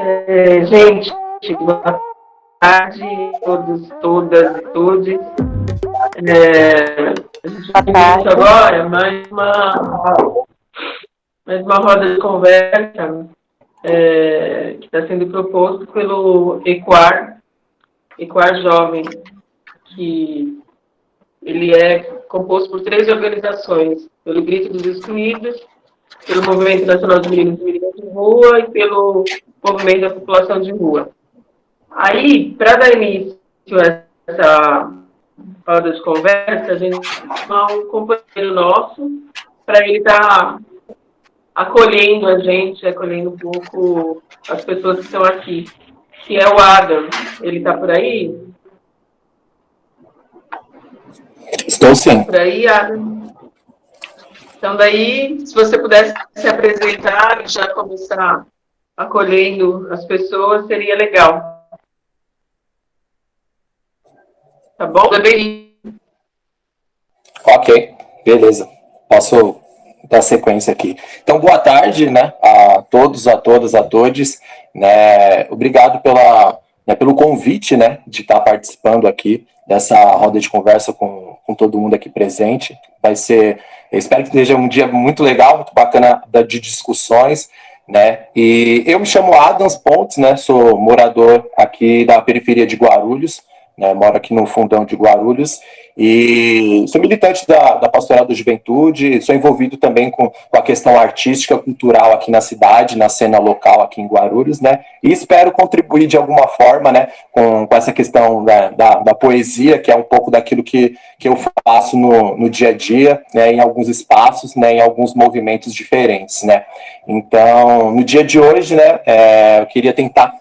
Gente, boa tarde, todos, todas e todos. A gente começa agora mais uma roda de conversa que está sendo proposto pelo Equar Jovem, que ele é composto por 3 organizações, pelo Grito dos Excluídos, pelo Movimento Nacional de Meninos e Meninas de Rua e pelo Movimento da População de Rua. Aí, para dar início a essa roda de conversa, a gente chama um companheiro nosso para ele estar acolhendo a gente, acolhendo um pouco as pessoas que estão aqui, que é o Adam. Ele está por aí? Estou sim. Tá por aí, Adam? Então, daí, se você pudesse se apresentar e já começar acolhendo as pessoas, seria legal. Tá bom? Bem. Ok, beleza. Posso dar sequência aqui. Então, boa tarde, né, a todos, a todas, a todes. Né, obrigado pelo convite, né, de estar participando aqui dessa roda de conversa com todo mundo aqui presente. Vai ser, eu espero que seja um dia muito legal, muito bacana de discussões, né? E eu me chamo Adams Pontes, né? Sou morador aqui da periferia de Guarulhos, né? Moro aqui no fundão de Guarulhos e sou militante da Pastoral da Juventude, sou envolvido também com a questão artística, cultural aqui na cidade, na cena local aqui em Guarulhos, né? E espero contribuir de alguma forma, né, com essa questão da poesia, que é um pouco daquilo que eu faço no dia a dia, né, em alguns espaços, né, em alguns movimentos diferentes, né? Então, no dia de hoje, né, eu queria tentar,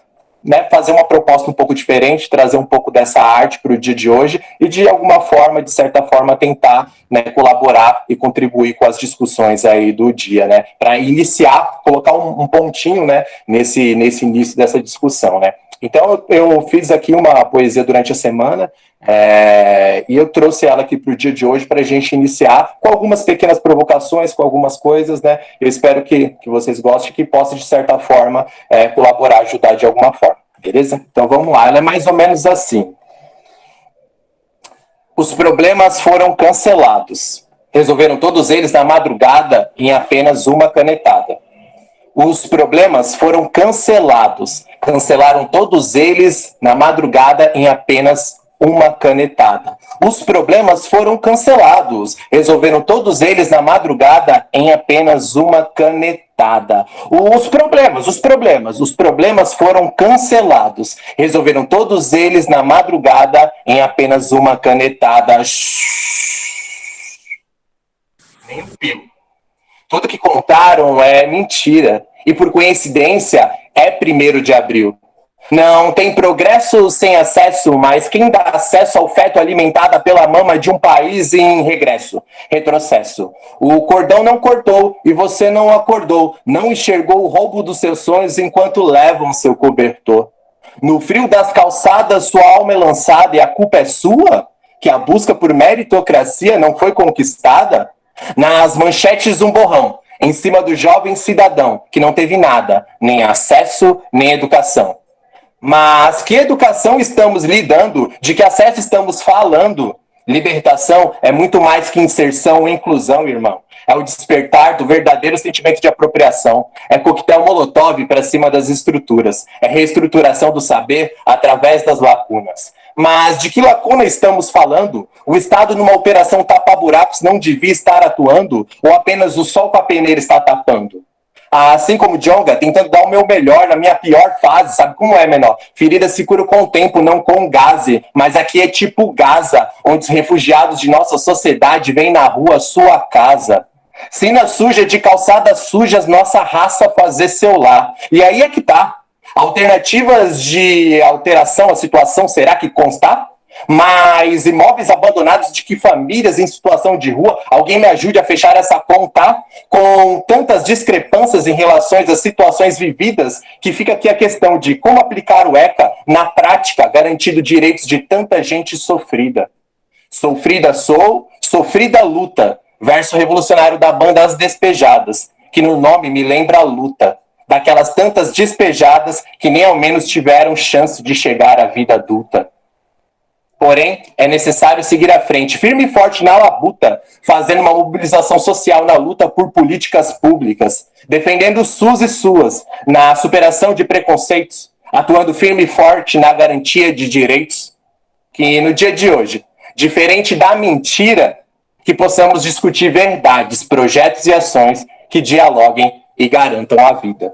né, fazer uma proposta um pouco diferente, trazer um pouco dessa arte para o dia de hoje e, de alguma forma, de certa forma, tentar, né, colaborar e contribuir com as discussões aí do dia, né, para iniciar, colocar um pontinho, né, nesse início dessa discussão, né. Então, eu fiz aqui uma poesia durante a semana e eu trouxe ela aqui para o dia de hoje para a gente iniciar com algumas pequenas provocações, com algumas coisas, né? Eu espero que vocês gostem, que possa, de certa forma, colaborar, ajudar de alguma forma, beleza? Então, vamos lá. Ela é mais ou menos assim. Os problemas foram cancelados. Resolveram todos eles na madrugada em apenas uma canetada. Os problemas foram cancelados. Cancelaram todos eles na madrugada em apenas uma canetada. Os problemas foram cancelados. Resolveram todos eles na madrugada em apenas uma canetada. Os problemas foram cancelados. Resolveram todos eles na madrugada em apenas uma canetada. Nem um pelo. Tudo que contaram é mentira. E por coincidência, é 1º de abril. Não tem progresso sem acesso, mas quem dá acesso ao feto alimentada pela mama de um país em regresso, retrocesso. O cordão não cortou e você não acordou, não enxergou o roubo dos seus sonhos enquanto levam seu cobertor. No frio das calçadas, sua alma é lançada e a culpa é sua? Que a busca por meritocracia não foi conquistada? Nas manchetes, um borrão, em cima do jovem cidadão, que não teve nada, nem acesso, nem educação. Mas que educação estamos lidando? De que acesso estamos falando? Libertação é muito mais que inserção e inclusão, irmão. É o despertar do verdadeiro sentimento de apropriação. É coquetel molotov para cima das estruturas. É reestruturação do saber através das lacunas. Mas de que lacuna estamos falando? O Estado, numa operação tapa-buracos, não devia estar atuando? Ou apenas o sol com a peneira está tapando? Assim como Djonga, tentando dar o meu melhor na minha pior fase, sabe como é, menor? Ferida se cura com o tempo, não com gaze. Mas aqui é tipo Gaza, onde os refugiados de nossa sociedade vêm na rua sua casa. Sina suja de calçadas sujas, nossa raça fazer seu lar. E aí é que tá. Alternativas de alteração à situação, será que constar? Mas imóveis abandonados de que famílias em situação de rua, alguém me ajude a fechar essa conta? Com tantas discrepâncias em relação às situações vividas, que fica aqui a questão de como aplicar o ECA na prática, garantindo direitos de tanta gente sofrida. Sofrida sou, sofrida luta, verso revolucionário da banda As Despejadas, que no nome me lembra a luta. daquelas tantas despejadas que nem ao menos tiveram chance de chegar à vida adulta. Porém, é necessário seguir à frente, firme e forte na labuta, fazendo uma mobilização social na luta por políticas públicas, defendendo o SUS e SUAS, na superação de preconceitos, atuando firme e forte na garantia de direitos, que no dia de hoje, diferente da mentira, que possamos discutir verdades, projetos e ações que dialoguem e garantam a vida.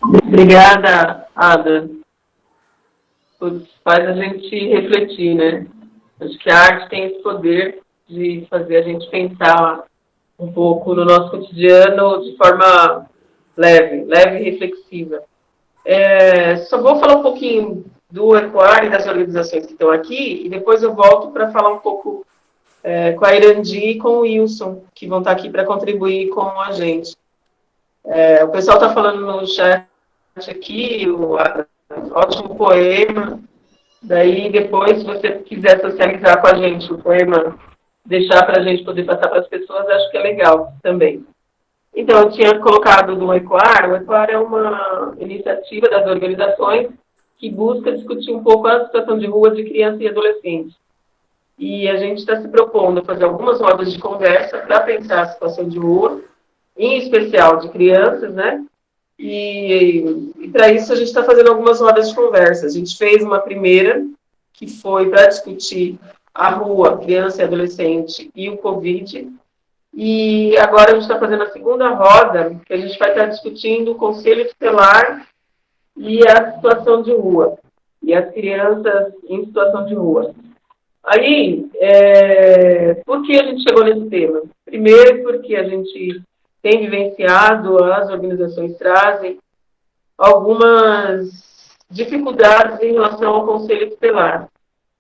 Obrigada, Ada. Faz a gente refletir, né? Acho que a arte tem esse poder de fazer a gente pensar um pouco no nosso cotidiano de forma leve e reflexiva. Só vou falar um pouquinho do Ecoar e das organizações que estão aqui, e depois eu volto para falar um pouco com a Irandi e com o Wilson, que vão estar aqui para contribuir com a gente. O pessoal está falando no chat aqui, ótimo poema. Daí, depois, se você quiser socializar com a gente o poema, deixar para a gente poder passar para as pessoas, acho que é legal também. Então, eu tinha colocado no Ecoar. O Ecoar é uma iniciativa das organizações que busca discutir um pouco a situação de rua de criança e adolescente. E a gente está se propondo a fazer algumas rodas de conversa para pensar a situação de rua, em especial de crianças, né? E para isso a gente está fazendo algumas rodas de conversa. A gente fez uma primeira, que foi para discutir a rua, criança e adolescente e o Covid. E agora a gente está fazendo a segunda roda, que a gente vai estar discutindo o conselho tutelar e a situação de rua, e as crianças em situação de rua. Aí, por que a gente chegou nesse tema? Primeiro, porque a gente tem vivenciado, as organizações trazem algumas dificuldades em relação ao Conselho Tutelar.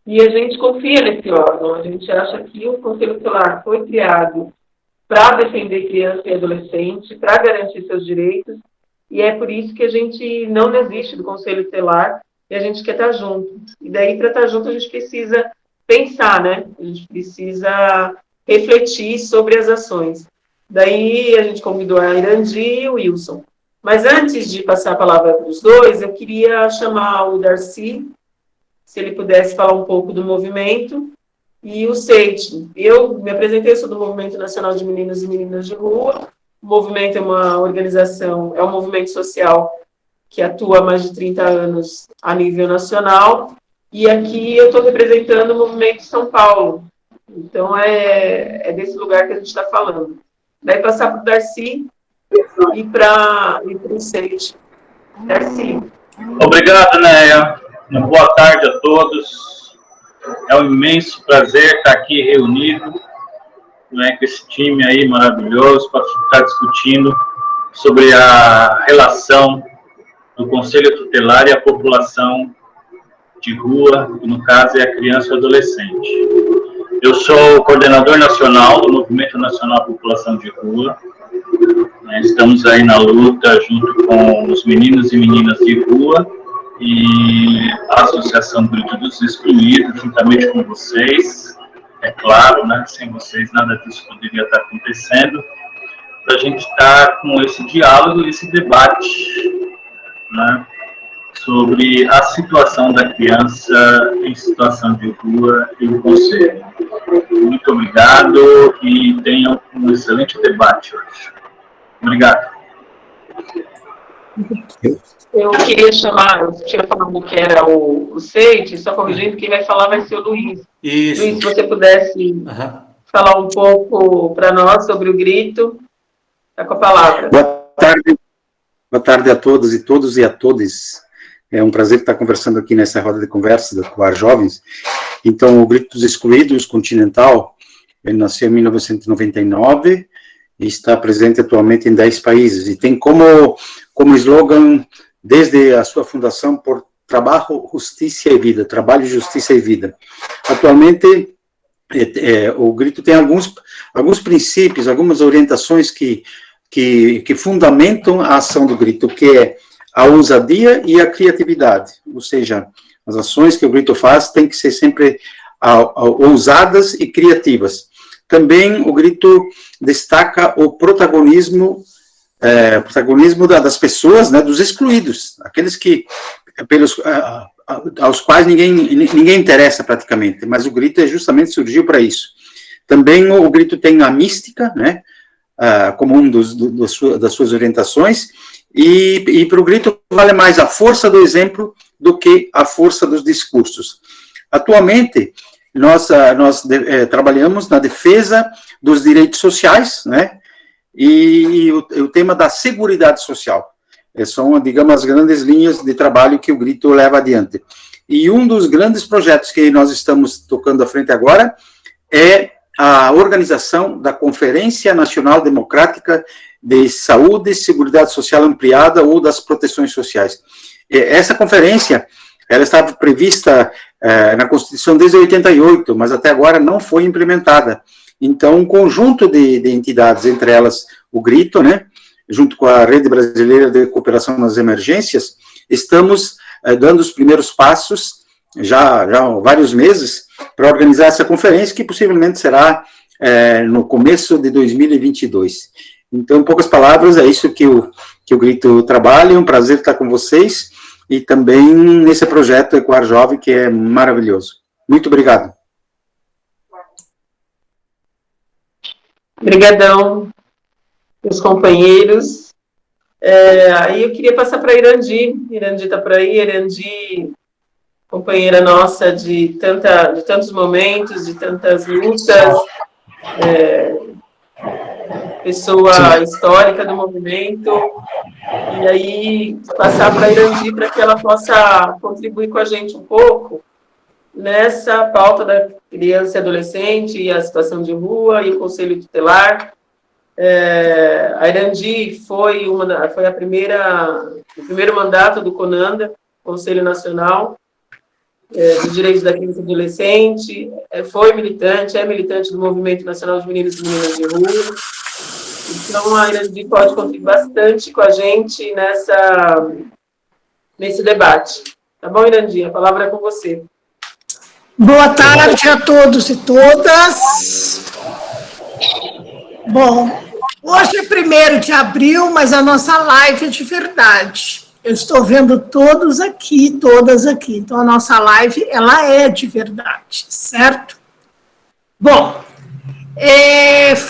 E a gente confia nesse órgão, a gente acha que o Conselho Tutelar foi criado para defender criança e adolescente, para garantir seus direitos, e é por isso que a gente não desiste do Conselho Tutelar e a gente quer estar junto. E daí, para estar junto, a gente precisa pensar, né? A gente precisa refletir sobre as ações. Daí a gente convidou a Irandi e o Wilson. Mas antes de passar a palavra para os dois, eu queria chamar o Darcy, se ele pudesse falar um pouco do movimento, e o Seite. Eu me apresentei, sou do Movimento Nacional de Meninos e Meninas de Rua. O movimento é uma organização, é um movimento social que atua há mais de 30 anos a nível nacional. E aqui eu estou representando o movimento São Paulo. Então, é desse lugar que a gente está falando. Daí passar para o Darcy e para o Seite. Darcy. Obrigado, Néia. Boa tarde a todos. É um imenso prazer estar aqui reunido, né, com esse time aí maravilhoso para ficar discutindo sobre a relação do Conselho Tutelar e a população de rua, que no caso é a criança e o adolescente. Eu sou o coordenador nacional do Movimento Nacional População de Rua. Estamos aí na luta junto com os meninos e meninas de rua e a Associação do Grito dos Excluídos, juntamente com vocês. É claro, né? Sem vocês nada disso poderia estar acontecendo. Para a gente estar com esse diálogo e esse debate, né, sobre a situação da criança em situação de rua e o conselho. Muito obrigado e tenham um excelente debate hoje. Obrigado. Eu queria chamar, eu tinha falado que era o Seite, só corrigindo, quem vai falar vai ser o Luiz. Isso. Luiz, se você pudesse falar um pouco para nós sobre o grito, está com a palavra. Boa tarde a todos e a todas. É um prazer estar conversando aqui nessa roda de conversa da Ecoar Jovens. Então, o Grito dos Excluídos Continental, ele nasceu em 1999 e está presente atualmente em 10 países. E tem como slogan, desde a sua fundação, por trabalho, justiça e vida, trabalho, justiça e vida. Atualmente, o Grito tem alguns princípios, algumas orientações que fundamentam a ação do Grito, que é a ousadia e a criatividade, ou seja, as ações que o Grito faz têm que ser sempre ousadas e criativas. também o grito destaca o protagonismo das pessoas, né, dos excluídos, aqueles que, aos quais ninguém interessa praticamente, mas o grito justamente surgiu para isso. Também o grito tem a mística, né, como das suas orientações, e para o grito vale mais a força do exemplo do que a força dos discursos. Atualmente, nós trabalhamos na defesa dos direitos sociais, né, e o tema da seguridade social. São, digamos, as grandes linhas de trabalho que o grito leva adiante. E um dos grandes projetos que nós estamos tocando à frente agora é a organização da Conferência Nacional Democrática de Saúde e Seguridade Social Ampliada ou das Proteções Sociais. Essa conferência, ela estava prevista na Constituição desde 88, mas até agora não foi implementada. Então, um conjunto de entidades, entre elas o GRITO, né, junto com a Rede Brasileira de Cooperação nas Emergências, estamos dando os primeiros passos, já há vários meses, para organizar essa conferência, que possivelmente será no começo de 2022. Então, em poucas palavras, é isso que o GRITO trabalha, é um prazer estar com vocês, e também nesse projeto Ecoar Jovem, que é maravilhoso. Muito obrigado. Obrigadão, meus companheiros. Aí eu queria passar para a Irandi. Irandi está por aí. Irandi, companheira nossa de tantos momentos, de tantas lutas, pessoa histórica do movimento. E aí passar para a Irandi para que ela possa contribuir com a gente um pouco nessa pauta da criança e adolescente e a situação de rua e o Conselho Tutelar. A Irandi foi o primeiro mandato do CONANDA, Conselho Nacional dos Direitos da Criança e Adolescente, foi militante, é militante do Movimento Nacional de Meninos e Meninas de Rua. Então, a Irandi pode contribuir bastante com a gente nesse debate. Tá bom, Irandi? A palavra é com você. Boa tarde a todos e todas. Bom, hoje é 1º de abril, mas a nossa live é de verdade. Eu estou vendo todos aqui, todas aqui. Então, a nossa live, ela é de verdade, certo? Bom,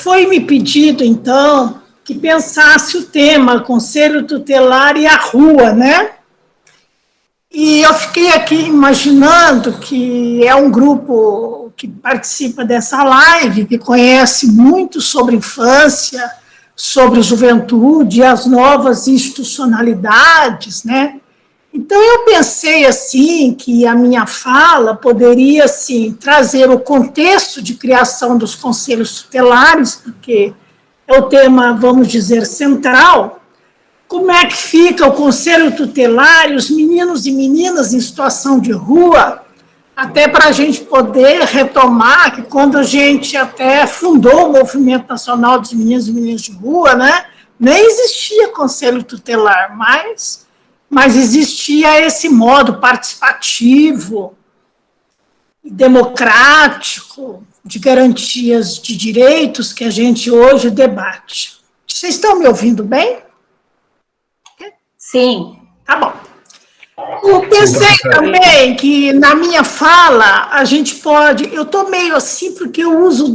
foi me pedido, então, que pensasse o tema Conselho Tutelar e a Rua, né? E eu fiquei aqui imaginando que é um grupo que participa dessa live, que conhece muito sobre infância, sobre juventude, as novas institucionalidades, né? Então, eu pensei, assim, que a minha fala poderia, assim, trazer o contexto de criação dos conselhos tutelares, porque é o tema, vamos dizer, central. Como é que fica o Conselho Tutelar e os meninos e meninas em situação de rua, até para a gente poder retomar que quando a gente até fundou o Movimento Nacional dos Meninos e Meninas de Rua, né, nem existia Conselho Tutelar, mas existia esse modo participativo, democrático, de garantias de direitos que a gente hoje debate. Vocês estão me ouvindo bem? Sim. Tá bom. Eu pensei também que na minha fala a gente pode... Eu estou meio assim porque eu uso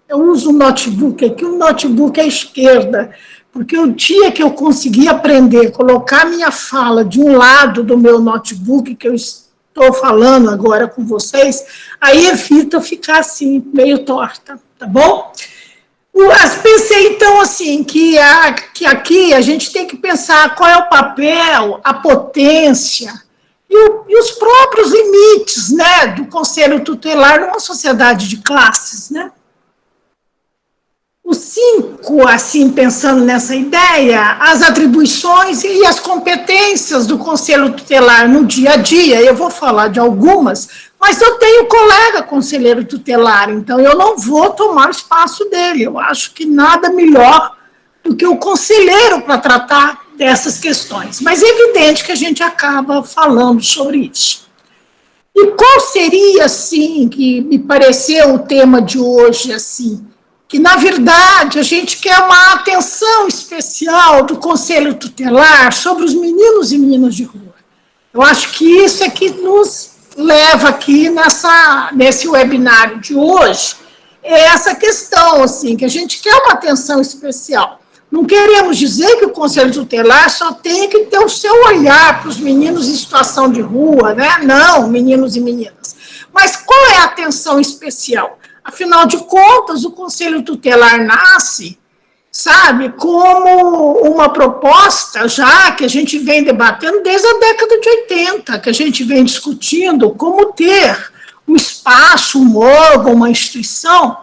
o notebook aqui, o notebook à esquerda, porque o dia que eu consegui aprender a colocar minha fala de um lado do meu notebook, que eu estou falando agora com vocês, aí evita ficar assim, meio torta, tá bom? Pensei, então, assim, que aqui a gente tem que pensar qual é o papel, a potência e os próprios limites, né, do Conselho Tutelar numa sociedade de classes, né? Os 5, assim, pensando nessa ideia, as atribuições e as competências do Conselho Tutelar no dia a dia, eu vou falar de algumas, mas eu tenho colega conselheiro tutelar, então eu não vou tomar o espaço dele. Eu acho que nada melhor do que o conselheiro para tratar dessas questões. Mas é evidente que a gente acaba falando sobre isso. E qual seria, assim, que me pareceu o tema de hoje, assim, que, na verdade, a gente quer uma atenção especial do Conselho Tutelar sobre os meninos e meninas de rua. Eu acho que isso é que nos leva aqui nesse webinário de hoje, é essa questão, assim, que a gente quer uma atenção especial. Não queremos dizer que o Conselho Tutelar só tem que ter o seu olhar para os meninos em situação de rua, né? Não, meninos e meninas. Mas qual é a atenção especial? Afinal de contas, o Conselho Tutelar nasce, sabe, como uma proposta já que a gente vem debatendo desde a década de 80, que a gente vem discutindo como ter um espaço, um órgão, uma instituição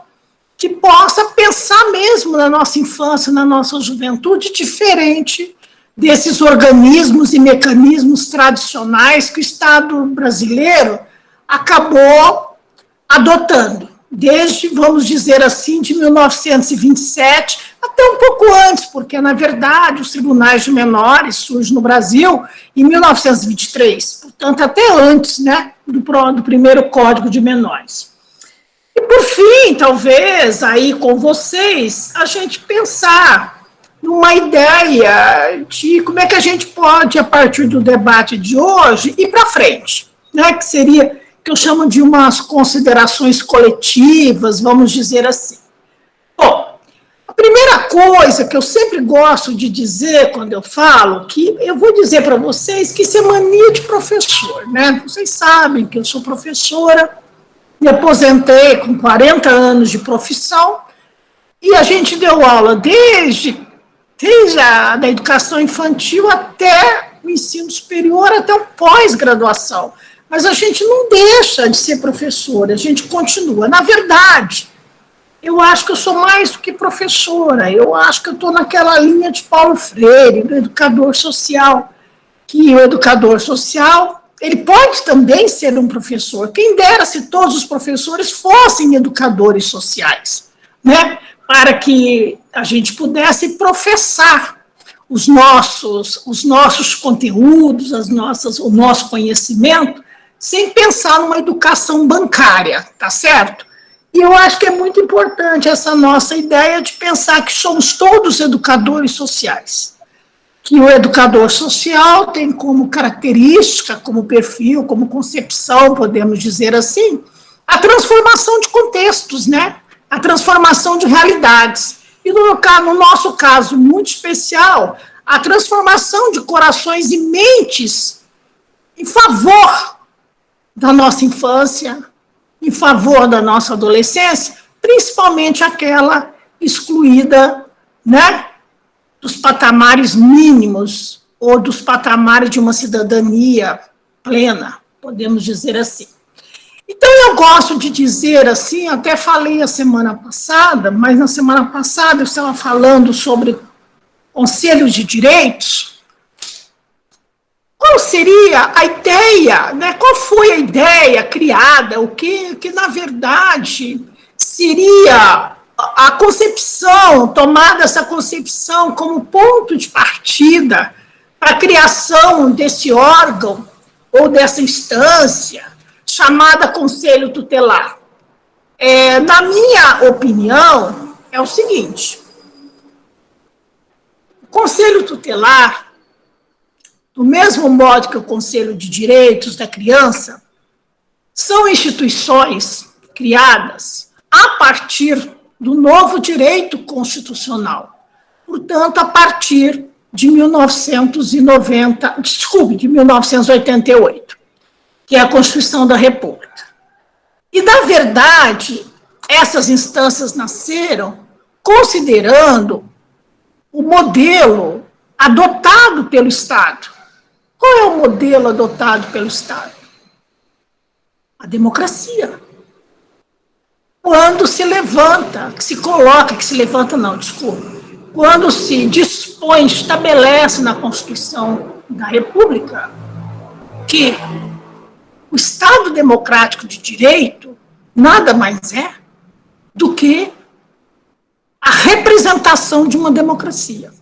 que possa pensar mesmo na nossa infância, na nossa juventude, diferente desses organismos e mecanismos tradicionais que o Estado brasileiro acabou adotando, desde, vamos dizer assim, de 1927, até um pouco antes, porque, na verdade, os tribunais de menores surgem no Brasil em 1923, portanto, até antes, né, do primeiro Código de Menores. E, por fim, talvez, aí com vocês, a gente pensar numa ideia de como é que a gente pode, a partir do debate de hoje, ir para frente, né, que seria, que eu chamo de umas considerações coletivas, vamos dizer assim. Bom, a primeira coisa que eu sempre gosto de dizer quando eu falo, que eu vou dizer para vocês que isso é mania de professor, né? Vocês sabem que eu sou professora, me aposentei com 40 anos de profissão, e a gente deu aula desde a da educação infantil até o ensino superior, até o pós-graduação. Mas a gente não deixa de ser professora, a gente continua. Na verdade, eu acho que eu sou mais do que professora, eu acho que eu estou naquela linha de Paulo Freire, do educador social, que o educador social, ele pode também ser um professor. Quem dera se todos os professores fossem educadores sociais, né? Para que a gente pudesse professar os nossos conteúdos, o nosso conhecimento, sem pensar numa educação bancária, tá certo? E eu acho que é muito importante essa nossa ideia de pensar que somos todos educadores sociais, que o educador social tem como característica, como perfil, como concepção, podemos dizer assim, a transformação de contextos, né? A transformação de realidades. E no nosso caso muito especial, a transformação de corações e mentes em favor da nossa infância, em favor da nossa adolescência, principalmente aquela excluída, né, dos patamares mínimos ou dos patamares de uma cidadania plena, podemos dizer assim. Então, eu gosto de dizer assim, até falei a semana passada, mas na semana passada eu estava falando sobre conselhos de direitos. Qual seria a ideia, né? Qual foi a ideia criada, o que na verdade seria a concepção, tomada essa concepção como ponto de partida para a criação desse órgão ou dessa instância chamada Conselho Tutelar? Na minha opinião, é o seguinte: o Conselho Tutelar, do mesmo modo que o Conselho de Direitos da Criança, são instituições criadas a partir do novo direito constitucional, portanto, a partir de 1988, que é a Constituição da República. E, na verdade, essas instâncias nasceram considerando o modelo adotado pelo Estado. Qual é o modelo adotado pelo Estado? A democracia. Quando se levanta, quando se dispõe, estabelece na Constituição da República que o Estado democrático de direito nada mais é do que a representação de uma democracia.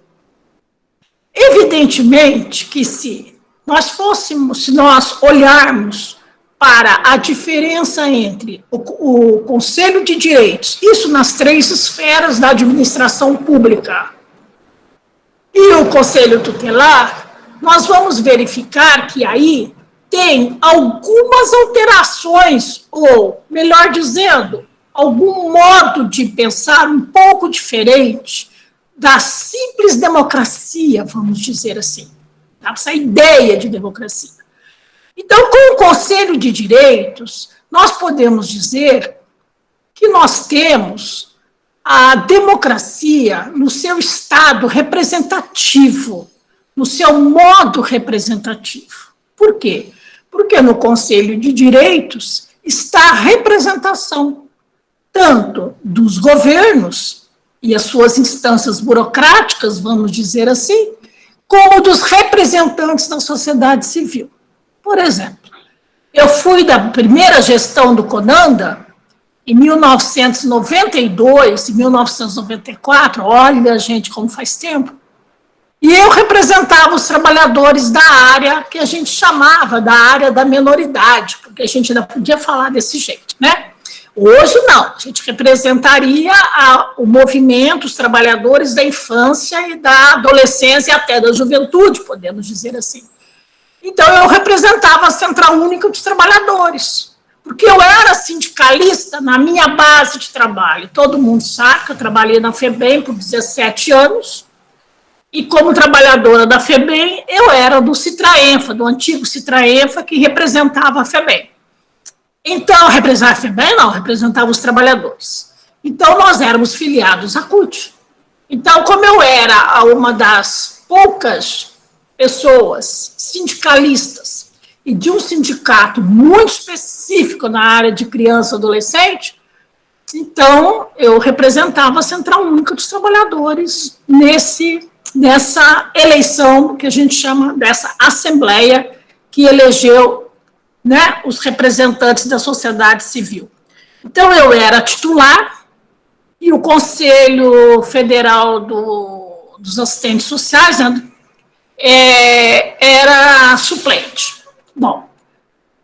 Evidentemente que se nós olharmos para a diferença entre o Conselho de Direitos, isso nas 3 esferas da administração pública, e o Conselho Tutelar, nós vamos verificar que aí tem algumas alterações, ou, melhor dizendo, algum modo de pensar um pouco diferente da simples democracia, vamos dizer assim, essa ideia de democracia. Então, com o Conselho de Direitos, nós podemos dizer que nós temos a democracia no seu estado representativo, no seu modo representativo. Por quê? Porque no Conselho de Direitos está a representação tanto dos governos e as suas instâncias burocráticas, vamos dizer assim, como dos representantes da sociedade civil. Por exemplo, eu fui da primeira gestão do CONANDA, em 1992 e 1994, olha, gente, como faz tempo, e eu representava os trabalhadores da área que a gente chamava da área da menoridade, porque a gente ainda podia falar desse jeito, né? Hoje, não, a gente representaria o movimento, os trabalhadores da infância e da adolescência e até da juventude, podemos dizer assim. Então, eu representava a Central Única dos Trabalhadores, porque eu era sindicalista na minha base de trabalho. Todo mundo sabe que eu trabalhei na FEBEM por 17 anos, e como trabalhadora da FEBEM, eu era do Citraenfa, do antigo Citraenfa, que representava a FEBEM. Então, representava a FEBEM? Não, representava os trabalhadores. Então, nós éramos filiados à CUT. Então, como eu era uma das poucas pessoas sindicalistas e de um sindicato muito específico na área de criança e adolescente, então eu representava a Central Única dos Trabalhadores nessa eleição que a gente chama dessa assembleia que elegeu, né, os representantes da sociedade civil. Então eu era titular e o Conselho Federal dos Assistentes Sociais, né, era suplente. Bom,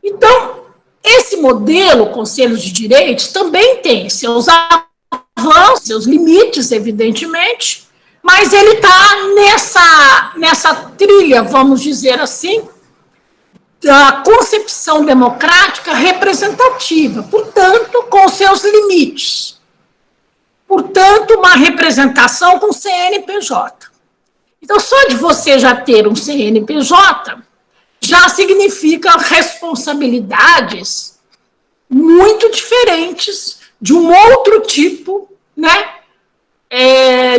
então, esse modelo, Conselhos de Direitos, também tem seus avanços, seus limites, evidentemente, mas ele está nessa trilha, vamos dizer assim, da concepção democrática representativa, portanto, com seus limites. Portanto, uma representação com CNPJ. Então, só de você já ter um CNPJ, já significa responsabilidades muito diferentes de um outro tipo, né,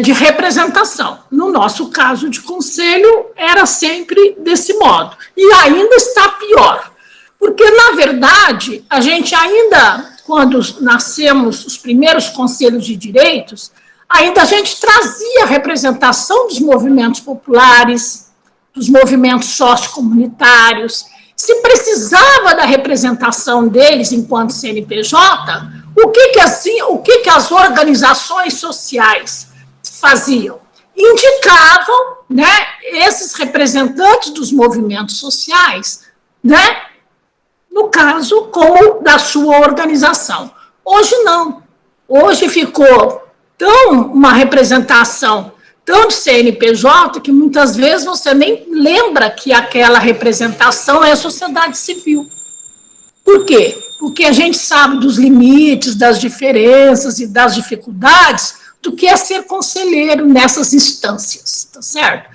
de representação. No nosso caso de conselho, era sempre desse modo. E ainda está pior, porque, na verdade, a gente ainda, quando nascemos os primeiros conselhos de direitos, ainda a gente trazia a representação dos movimentos populares, dos movimentos sociocomunitários. Se precisava da representação deles enquanto CNPJ, o que as organizações sociais faziam? Indicavam, né, esses representantes dos movimentos sociais, né, no caso, como da sua organização. Hoje não. Hoje ficou uma representação tão de CNPJ que muitas vezes você nem lembra que aquela representação é a sociedade civil. Por quê? Porque a gente sabe dos limites, das diferenças e das dificuldades do que é ser conselheiro nessas instâncias, tá certo?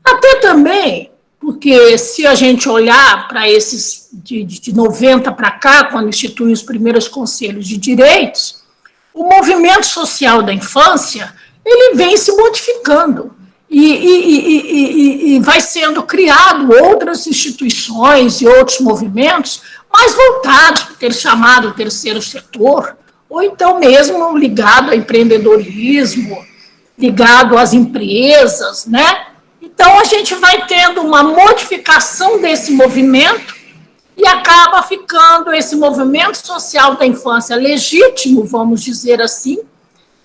Até também, porque se a gente olhar para esses de 90 para cá, quando institui os primeiros conselhos de direitos, o movimento social da infância, ele vem se modificando e vai sendo criado outras instituições e outros movimentos mais voltados para ter chamado o terceiro setor, ou então mesmo ligado ao empreendedorismo, ligado às empresas, né? Então, a gente vai tendo uma modificação desse movimento e acaba ficando esse movimento social da infância legítimo, vamos dizer assim,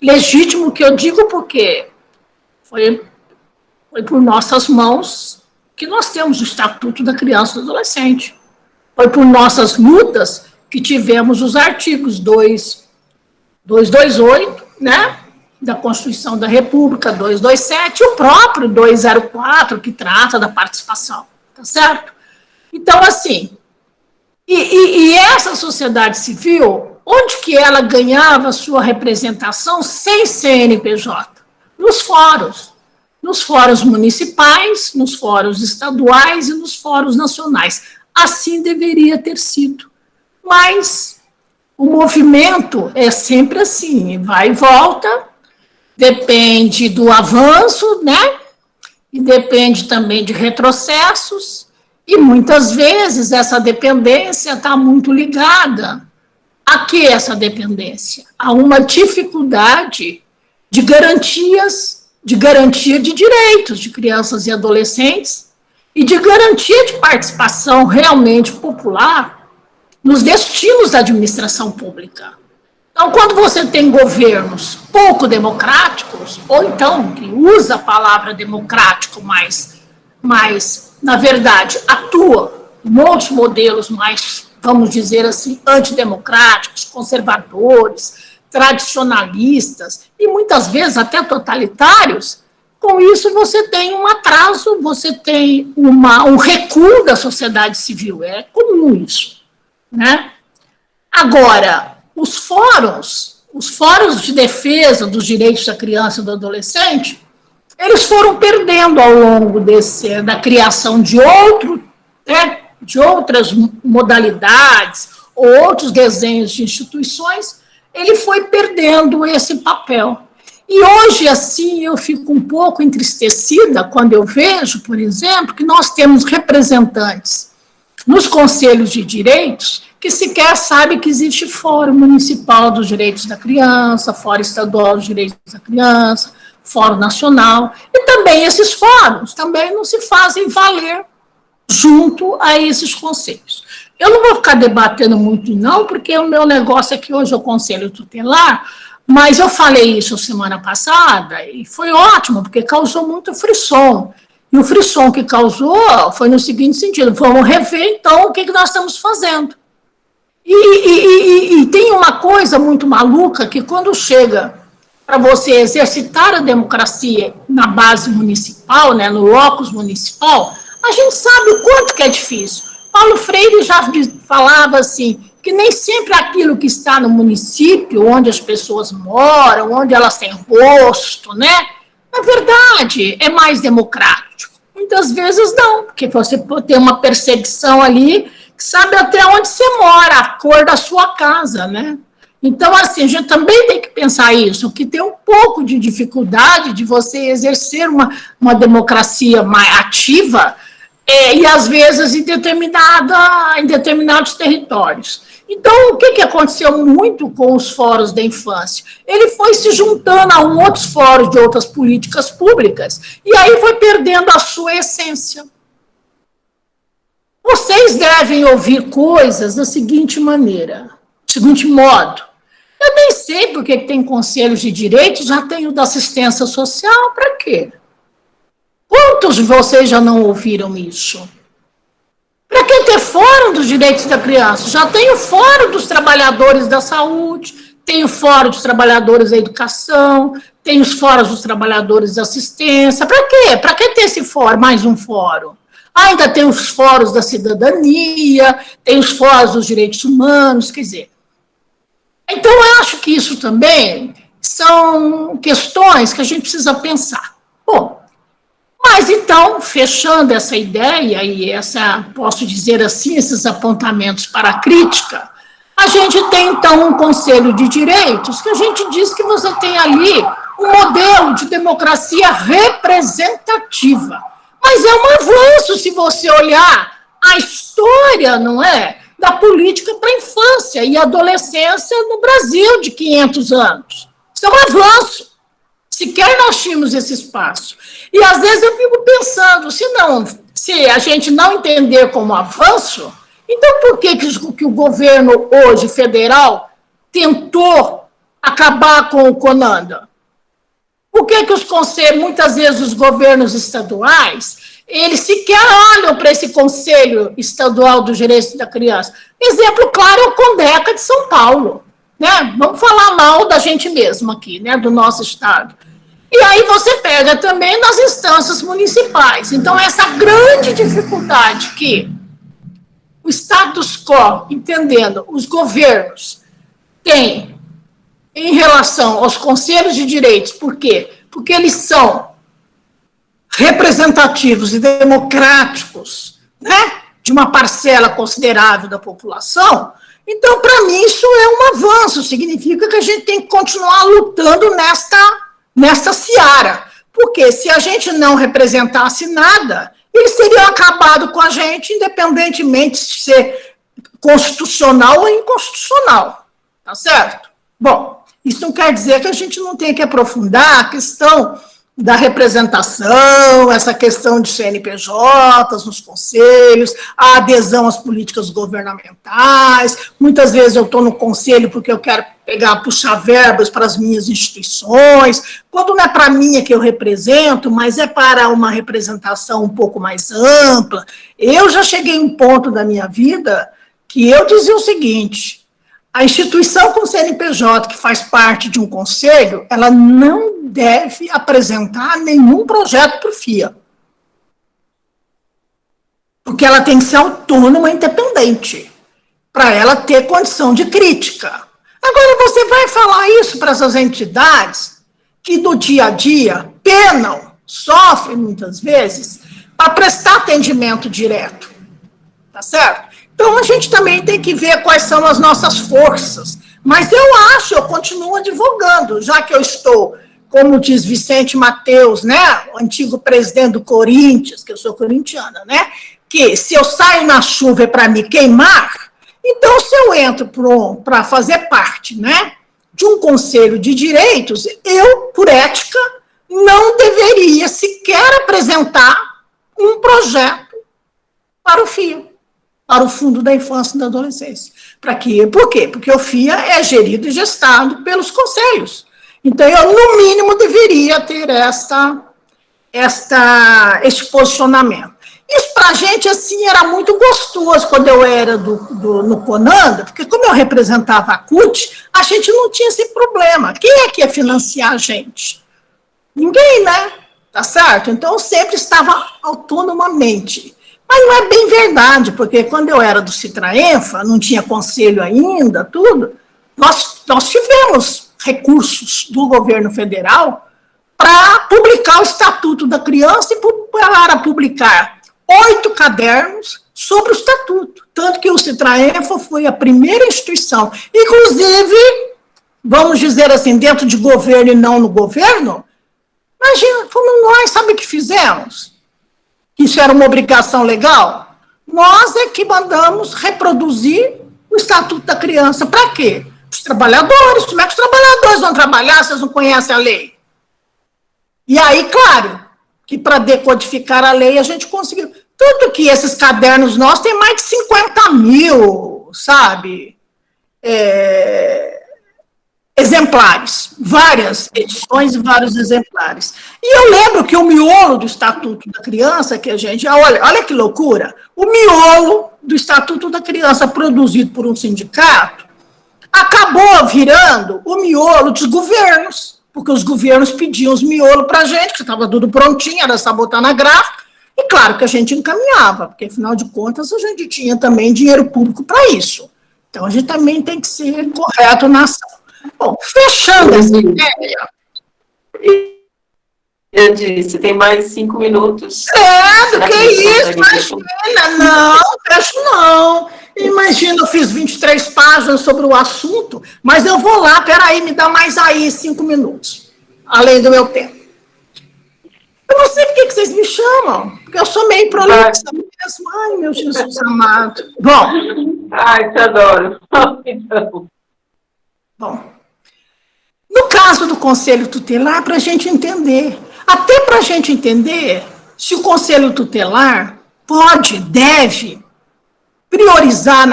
legítimo que eu digo porque foi por nossas mãos que nós temos o Estatuto da Criança e do Adolescente. Foi por nossas lutas que tivemos os artigos 228, né, da Constituição da República, 227, e o próprio 204, que trata da participação, tá certo? Então, assim, e essa sociedade civil, onde que ela ganhava sua representação sem CNPJ? Nos fóruns municipais, nos fóruns estaduais e nos fóruns nacionais. Assim deveria ter sido. Mas o movimento é sempre assim, vai e volta, depende do avanço, né? E depende também de retrocessos, e muitas vezes essa dependência está muito ligada. A que essa dependência? A uma dificuldade de garantia de direitos de crianças e adolescentes e de garantia de participação realmente popular nos destinos da administração pública. Então, quando você tem governos pouco democráticos, ou então que usa a palavra democrático, mas na verdade, atua em outros modelos mais, vamos dizer assim, antidemocráticos, conservadores, tradicionalistas e muitas vezes até totalitários, com isso você tem um atraso, você tem um recuo da sociedade civil, é comum isso, né? Agora, os fóruns de defesa dos direitos da criança e do adolescente, eles foram perdendo ao longo da criação de outras modalidades ou outros desenhos de instituições, ele foi perdendo esse papel. E hoje, assim, eu fico um pouco entristecida quando eu vejo, por exemplo, que nós temos representantes nos conselhos de direitos que sequer sabem que existe Fórum Municipal dos Direitos da Criança, Fórum Estadual dos Direitos da Criança, Fórum Nacional, e também esses fóruns também não se fazem valer junto a esses conselhos. Eu não vou ficar debatendo muito, não, porque o meu negócio é que hoje é o Conselho Tutelar, mas eu falei isso semana passada e foi ótimo, porque causou muito frisson. E o frisson que causou foi no seguinte sentido: vamos rever, então, o que nós estamos fazendo. E tem uma coisa muito maluca, que quando chega para você exercitar a democracia na base municipal, né, no locus municipal, a gente sabe o quanto que é difícil. Paulo Freire já falava assim, que nem sempre aquilo que está no município, onde as pessoas moram, onde elas têm rosto, né, na verdade, é mais democrático. Muitas vezes não, porque você pode ter uma perseguição ali, que sabe até onde você mora, a cor da sua casa, né? Então, assim, a gente também tem que pensar isso, que tem um pouco de dificuldade de você exercer uma democracia mais ativa, e às vezes em determinados territórios. Então, o que aconteceu muito com os fóruns da infância? Ele foi se juntando a outros fóruns de outras políticas públicas, e aí foi perdendo a sua essência. Vocês devem ouvir coisas da seguinte maneira, do seguinte modo: eu nem sei porque tem conselhos de direitos, já tem o da assistência social, para quê? Quantos de vocês já não ouviram isso? Para que ter fórum dos direitos da criança? Já tem o fórum dos trabalhadores da saúde, tem o fórum dos trabalhadores da educação, tem os fóruns dos trabalhadores da assistência. Para quê? Para que ter esse fórum, mais um fórum? Ainda tem os fóruns da cidadania, tem os fóruns dos direitos humanos, quer dizer. Então, eu acho que isso também são questões que a gente precisa pensar. Bom, mas então, fechando essa ideia e posso dizer assim, esses apontamentos para a crítica, a gente tem então um Conselho de Direitos que a gente diz que você tem ali um modelo de democracia representativa. Mas é um avanço se você olhar a história, não é, da política para a infância e adolescência no Brasil de 500 anos. Isso é um avanço. Sequer nós tínhamos esse espaço. E, às vezes, eu fico pensando, se a gente não entender como avanço, então por que o governo hoje, federal, tentou acabar com o CONANDA? Por que os conselhos, muitas vezes os governos estaduais, eles sequer olham para esse Conselho Estadual dos Direitos da Criança. Exemplo claro é o Condeca de São Paulo, né? Vamos falar mal da gente mesmo aqui, né? Do nosso estado. E aí você pega também nas instâncias municipais. Então, essa grande dificuldade que o status quo, entendendo, os governos têm em relação aos conselhos de direitos. Por quê? Porque eles são representativos e democráticos, né, de uma parcela considerável da população. Então, para mim, isso é um avanço, significa que a gente tem que continuar lutando nesta seara, porque se a gente não representasse nada, eles teriam acabado com a gente, independentemente de ser constitucional ou inconstitucional, tá certo? Bom, isso não quer dizer que a gente não tenha que aprofundar a questão da representação, essa questão de CNPJs nos conselhos, a adesão às políticas governamentais. Muitas vezes eu estou no conselho porque eu quero puxar verbas para as minhas instituições, quando não é para mim é que eu represento, mas é para uma representação um pouco mais ampla. Eu já cheguei a um ponto da minha vida que eu dizia o seguinte: a instituição com CNPJ, que faz parte de um conselho, ela não deve apresentar nenhum projeto para o FIA. Porque ela tem que ser autônoma e independente, para ela ter condição de crítica. Agora, você vai falar isso para essas entidades que, do dia a dia, penam, sofrem muitas vezes, para prestar atendimento direto. Tá certo? Então, a gente também tem que ver quais são as nossas forças. Mas eu continuo advogando, já que eu estou, como diz Vicente Mateus, né, o antigo presidente do Corinthians, que eu sou corintiana, né, que se eu saio na chuva é para me queimar, então, se eu entro para fazer parte, né, de um conselho de direitos, eu, por ética, não deveria sequer apresentar um projeto para o FIA. Para o Fundo da Infância e da Adolescência. Para quê? Por quê? Porque o FIA é gerido e gestado pelos conselhos. Então, eu, no mínimo, deveria ter este posicionamento. Isso, para a gente, assim, era muito gostoso quando eu era no CONANDA, porque como eu representava a CUT, a gente não tinha esse problema. Quem é que ia financiar a gente? Ninguém, né? Tá certo? Então, eu sempre estava autonomamente. Mas não é bem verdade, porque quando eu era do Citraenfa, não tinha conselho ainda, tudo, nós tivemos recursos do governo federal para publicar o Estatuto da Criança e para publicar 8 cadernos sobre o Estatuto. Tanto que o Citraenfa foi a primeira instituição, inclusive, vamos dizer assim, dentro de governo e não no governo, imagina, fomos nós, sabe o que fizemos? Isso era uma obrigação legal? Nós é que mandamos reproduzir o Estatuto da Criança. Para quê? Os trabalhadores. Como é que os trabalhadores vão trabalhar se eles não conhecem a lei? E aí, claro, que para decodificar a lei a gente conseguiu. Tanto que esses cadernos nossos têm mais de 50 mil, sabe? Exemplares, várias edições e vários exemplares. E eu lembro que o miolo do Estatuto da Criança, que a gente, olha que loucura, o miolo do Estatuto da Criança produzido por um sindicato acabou virando o miolo dos governos, porque os governos pediam os miolos para a gente, que estava tudo prontinho, era só botar na gráfica, e claro que a gente encaminhava, porque afinal de contas a gente tinha também dinheiro público para isso. Então a gente também tem que ser correto na ação. Bom, fechando essa ideia. Eu disse, tem mais 5 minutos. Que isso, imagina, não, fecho não. Imagina, eu fiz 23 páginas sobre o assunto, mas eu vou lá, peraí, me dá mais aí 5 minutos, além do meu tempo. Eu não sei por que vocês me chamam, porque eu sou meio prolixa mesmo. Ai, meu Jesus amado. Bom. Ai, te adoro. Então. Bom, no caso do Conselho Tutelar, para a gente entender, até para a gente entender se o Conselho Tutelar pode, deve priorizar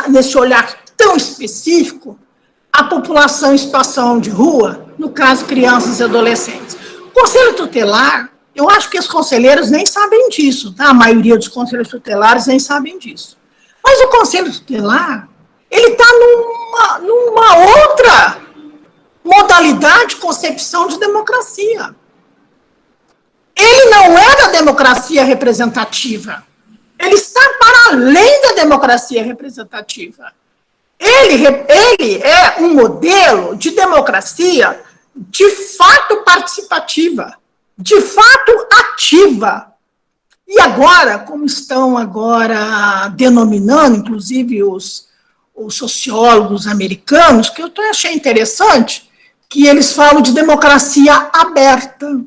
nesse olhar tão específico a população em situação de rua, no caso, crianças e adolescentes. O Conselho Tutelar, Eu acho que os conselheiros nem sabem disso, tá? A maioria dos conselheiros tutelares nem sabem disso. Mas o conselho tutelar, ele está numa outra modalidade de concepção de democracia. Ele não é da democracia representativa. Ele está para além da democracia representativa. Ele é um modelo de democracia de fato participativa, de fato ativa. E agora, como estão agora denominando, inclusive os sociólogos americanos, que eu achei interessante, que eles falam de democracia aberta.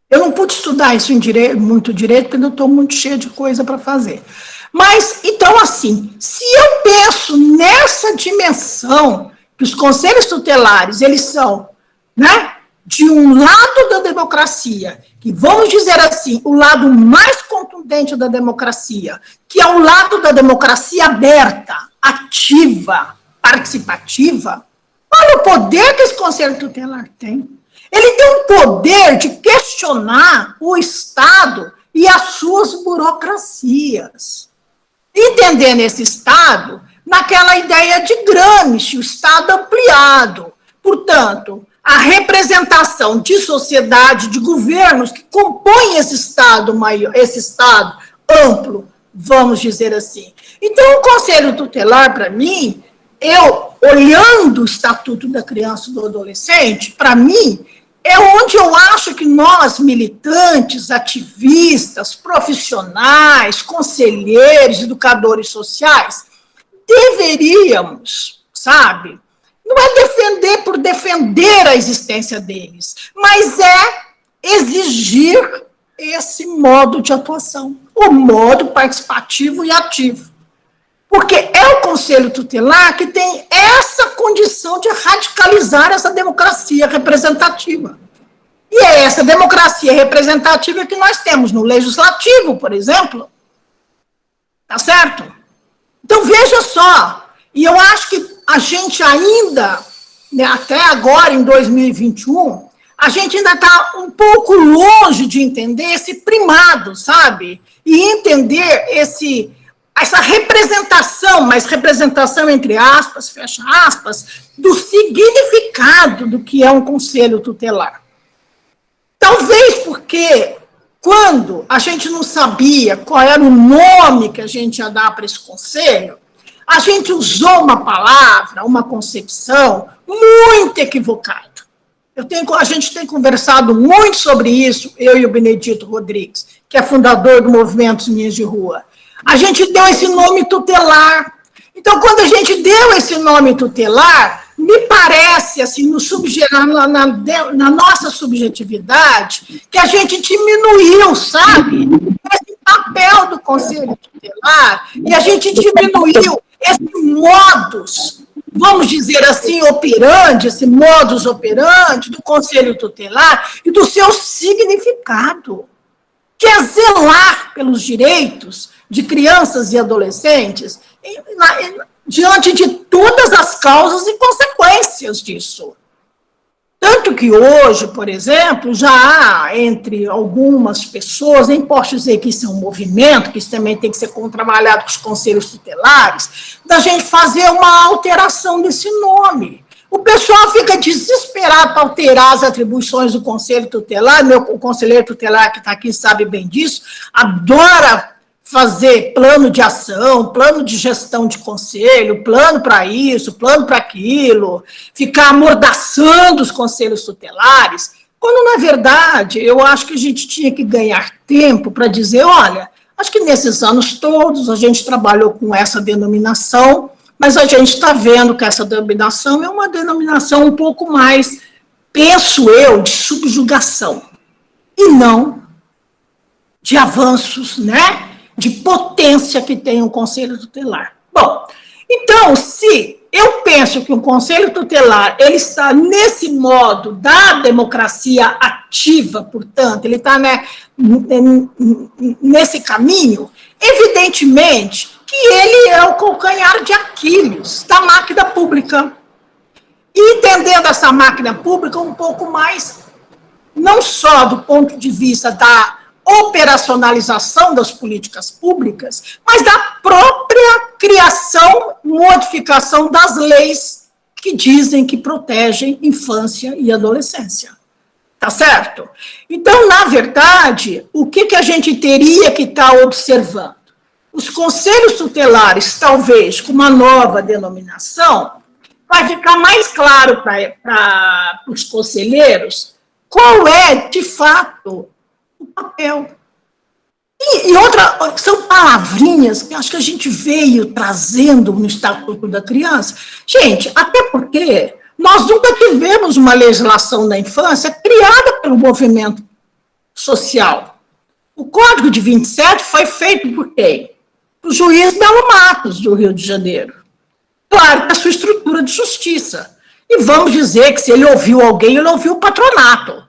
Eu não pude estudar isso muito direito, porque eu estou muito cheia de coisa para fazer. Mas, então, assim, se eu penso nessa dimensão, que os conselhos tutelares, eles são, né, de um lado da democracia, que vamos dizer assim, o lado mais contundente da democracia, que é o lado da democracia aberta, ativa, participativa, olha o poder que esse conselho tutelar tem. Ele tem o poder de questionar o Estado e as suas burocracias. Entendendo esse Estado naquela ideia de Gramsci, o Estado ampliado. Portanto, a representação de sociedade, de governos que compõem esse Estado maior, esse Estado amplo, vamos dizer assim. Então, o Conselho Tutelar, para mim, olhando o Estatuto da Criança e do Adolescente, para mim, é onde eu acho que nós, militantes, ativistas, profissionais, conselheiros, educadores sociais, deveríamos, sabe, não é defender por defender a existência deles, mas é exigir esse modo de atuação, o modo participativo e ativo. Porque é o Conselho Tutelar que tem essa condição de radicalizar essa democracia representativa. E é essa democracia representativa que nós temos no Legislativo, por exemplo. Tá certo? Então, veja só, e eu acho que a gente ainda, né, até agora, em 2021, a gente ainda está um pouco longe de entender esse primado, sabe? E entender essa representação, mas representação entre aspas, fecha aspas, do significado do que é um conselho tutelar. Talvez porque, quando a gente não sabia qual era o nome que a gente ia dar para esse conselho, a gente usou uma palavra, uma concepção muito equivocada. A gente tem conversado muito sobre isso, eu e o Benedito Rodrigues, que é fundador do Movimento Minhas de Rua. A gente deu esse nome tutelar. Então, quando a gente deu esse nome tutelar, me parece, assim, na nossa subjetividade, que a gente diminuiu, sabe, esse papel do Conselho Tutelar, e a gente diminuiu esse modus, vamos dizer assim, operandi, esse modus operandi do Conselho Tutelar e do seu significado, que é zelar pelos direitos de crianças e adolescentes diante de todas as causas e consequências disso. Tanto que hoje, por exemplo, já há entre algumas pessoas, nem posso dizer que isso é um movimento, que isso também tem que ser trabalhado com os conselhos tutelares, da gente fazer uma alteração desse nome. O pessoal fica desesperado para alterar as atribuições do conselho tutelar, o conselheiro tutelar que está aqui sabe bem disso, adora fazer plano de ação, plano de gestão de conselho, plano para isso, plano para aquilo, ficar amordaçando os conselhos tutelares, quando, na verdade, eu acho que a gente tinha que ganhar tempo para dizer, olha, acho que nesses anos todos a gente trabalhou com essa denominação, mas a gente está vendo que essa denominação é uma denominação um pouco mais, penso eu, de subjugação, e não de avanços, né? De potência que tem um conselho tutelar. Bom, então, se eu penso que um conselho tutelar ele está nesse modo da democracia ativa, portanto, ele está, né, nesse caminho, evidentemente que ele é o calcanhar de Aquiles da máquina pública. E entendendo essa máquina pública um pouco mais não só do ponto de vista da operacionalização das políticas públicas, mas da própria criação, modificação das leis que dizem que protegem infância e adolescência. Tá certo? Então, na verdade, o que a gente teria que estar observando? Os conselhos tutelares, talvez, com uma nova denominação, vai ficar mais claro para os conselheiros qual é, de fato, o papel. E outra, são palavrinhas que acho que a gente veio trazendo no Estatuto da Criança. Gente, até porque nós nunca tivemos uma legislação da infância criada pelo movimento social. O Código de 27 foi feito por quem? O juiz Belo Matos, do Rio de Janeiro. Claro que a sua estrutura de justiça. E vamos dizer que se ele ouviu alguém, ele ouviu o patronato.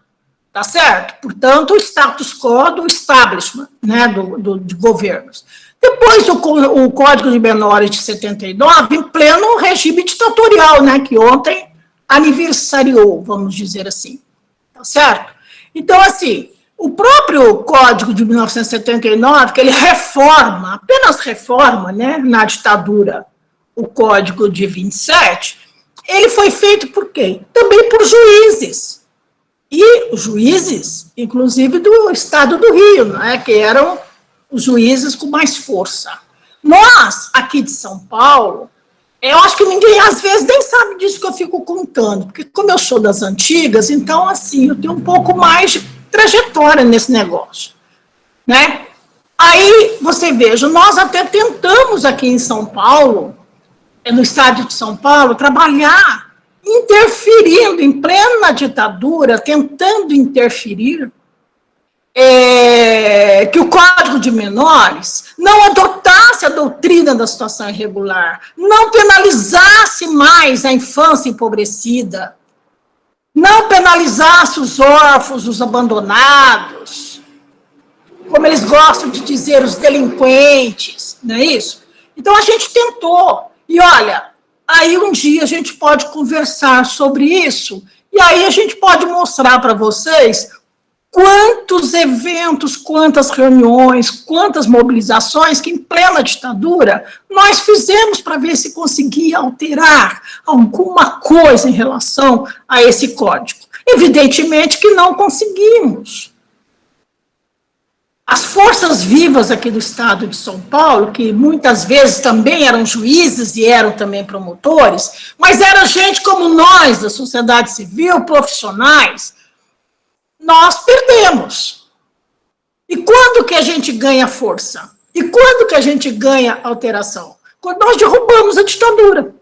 Tá certo? Portanto, o status quo do establishment, né, de governos. Depois, o Código de Menores de 79, em pleno regime ditatorial, né, que ontem aniversariou, vamos dizer assim. Tá certo? Então, assim, o próprio Código de 1979, que ele reforma, apenas reforma, né, na ditadura, o Código de 27, ele foi feito por quem? Também por juízes. E os juízes, inclusive do Estado do Rio, né, que eram os juízes com mais força. Nós, aqui de São Paulo, eu acho que ninguém, às vezes, nem sabe disso que eu fico contando, porque como eu sou das antigas, então, assim, eu tenho um pouco mais de trajetória nesse negócio, né? Aí, você veja, nós até tentamos aqui em São Paulo, no estado de São Paulo, trabalhar interferindo em plena ditadura, tentando interferir, que o Código de Menores não adotasse a doutrina da situação irregular, não penalizasse mais a infância empobrecida, não penalizasse os órfãos, os abandonados, como eles gostam de dizer, os delinquentes, não é isso? Então, a gente tentou, e olha, aí um dia a gente pode conversar sobre isso, e aí a gente pode mostrar para vocês quantos eventos, quantas reuniões, quantas mobilizações que em plena ditadura nós fizemos para ver se conseguia alterar alguma coisa em relação a esse código. Evidentemente que não conseguimos. As forças vivas aqui do estado de São Paulo, que muitas vezes também eram juízes e eram também promotores, mas era gente como nós, da sociedade civil, profissionais, nós perdemos. E quando que a gente ganha força? E quando que a gente ganha alteração? Quando nós derrubamos a ditadura.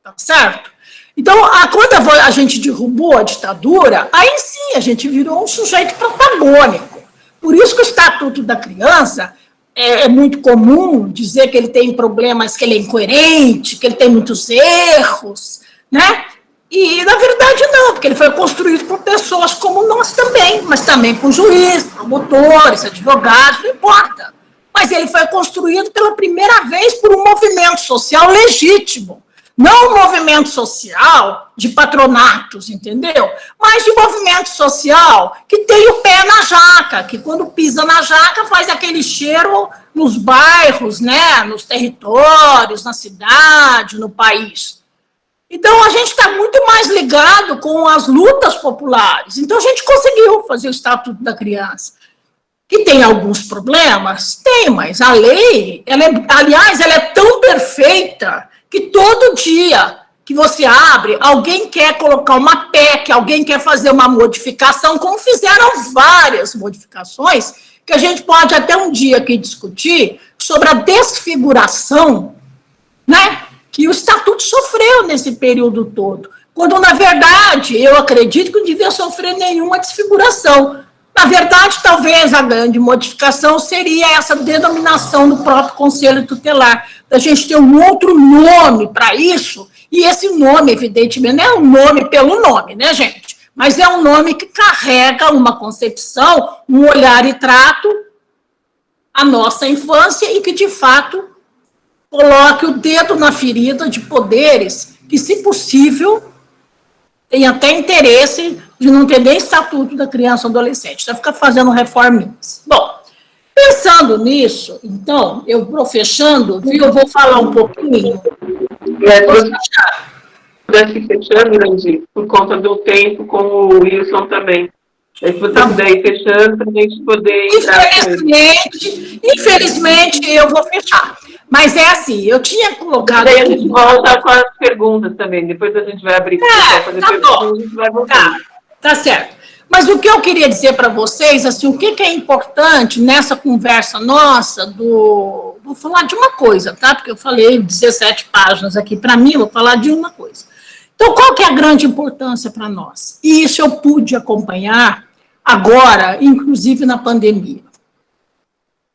Tá certo? Então, quando a gente derrubou a ditadura, aí sim a gente virou um sujeito protagônico. Por isso que o Estatuto da Criança é muito comum dizer que ele tem problemas, que ele é incoerente, que ele tem muitos erros, né? E, na verdade, não, porque ele foi construído por pessoas como nós também, mas também por juízes, promotores, advogados, não importa. Mas ele foi construído pela primeira vez por um movimento social legítimo. Não um movimento social de patronatos, entendeu? Mas de movimento social que tem o pé na jaca, que quando pisa na jaca faz aquele cheiro nos bairros, né, nos territórios, na cidade, no país. Então, a gente está muito mais ligado com as lutas populares. Então, a gente conseguiu fazer o Estatuto da Criança. Que tem alguns problemas? Tem, mas a lei, ela é tão perfeita que todo dia que você abre, alguém quer colocar uma PEC, alguém quer fazer uma modificação, como fizeram várias modificações, que a gente pode até um dia aqui discutir sobre a desfiguração, né, que o Estatuto sofreu nesse período todo, quando, na verdade, eu acredito que não devia sofrer nenhuma desfiguração. Na verdade, talvez a grande modificação seria essa denominação do próprio Conselho Tutelar, da gente ter um outro nome para isso, e esse nome, evidentemente, não é um nome pelo nome, né, gente? Mas é um nome que carrega uma concepção, um olhar e trato à nossa infância e que, de fato, coloque o dedo na ferida de poderes que, se possível, tem até interesse de não ter nem estatuto da criança ou adolescente, então fica fazendo reforminhas. Bom, pensando nisso, então, eu vou fechando, eu vou falar um pouquinho. Pudesse fechando, Randy, por conta do tempo, com o Wilson também. Se você puder ir fechando, para a gente poder entrar. Infelizmente, eu vou fechar. Mas é assim, eu tinha colocado... Daí a gente volta com as perguntas também, depois a gente vai abrir para fazer perguntas, a gente vai voltar. Tá certo. Mas o que eu queria dizer para vocês, assim, o que é importante nessa conversa nossa do... Vou falar de uma coisa, tá? Porque eu falei 17 páginas aqui para mim, vou falar de uma coisa. Então, qual que é a grande importância para nós? E isso eu pude acompanhar agora, inclusive na pandemia.